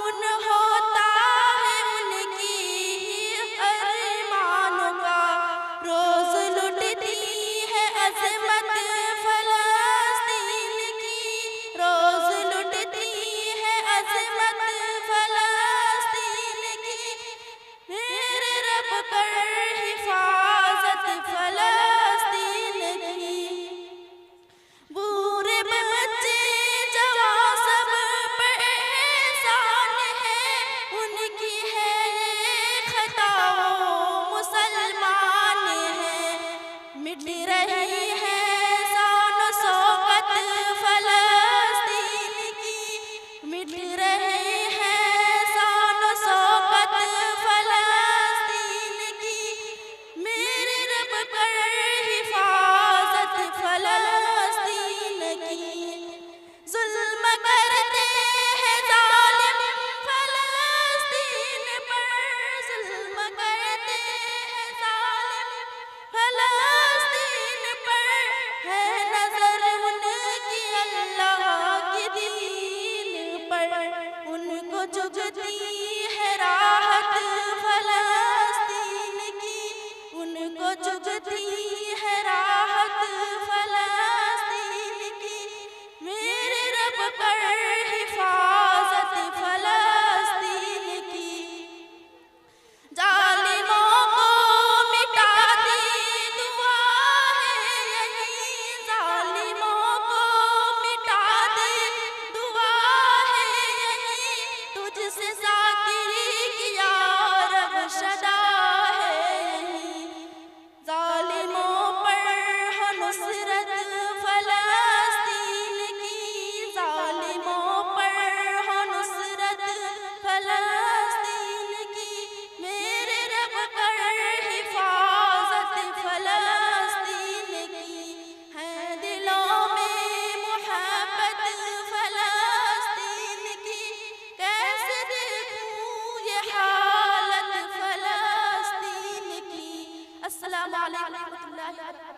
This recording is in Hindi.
खून होता है उनकी अरमानों का, रोज लुटती है अज़मत फ़लस्तीन की, रोज लुटती है अज़मत फ़लस्तीन की। मेरे रब कर हिफाजत फ़लस्तीन की। बूढ़े बच्चे जवां सब पे एहसान है उनकी है ये खता, वो मुसलमान है। मिट रही है शान शौकत फ़लस्तीन की, मिट रही है शान शौकत फ़लस्तीन की। मेरे रब कर हिफाजत फ़लस्तीन की। ज़ुल्म करते हैं ज़ालिम फ़लस्तीन पर, ज़ुल्म करते हैं ज़ालिम फ़लस्तीन पर, है नज़र उनकी अल्लाह के दीन पर। उनको चुभती है राहत फ़लस्तीन की, उनको चुभती है राहत फ़लस्तीन की। मेरे रब कर हिफाजत फ़लस्तीन की। जालिमों को मिटा दी दुआ है यही, जालिमों को मिटा दी दुआ है यही। तुझसे ज़ाकिरी की या रब सदा है यही। जालिमों पर हो नुसरत फ़लस्तीन की, जालिमों पर हो नुसरत फ़लस्तीन की। मेरे रब कर हिफाजत फ़लस्तीन की। है दिलों में मोहब्बत फ़लस्तीन की, कैसे देखूं ये हालत फ़लस्तीन की। अस्सलामु अलैकुम व रहमतुल्लाहि व बरकातहू।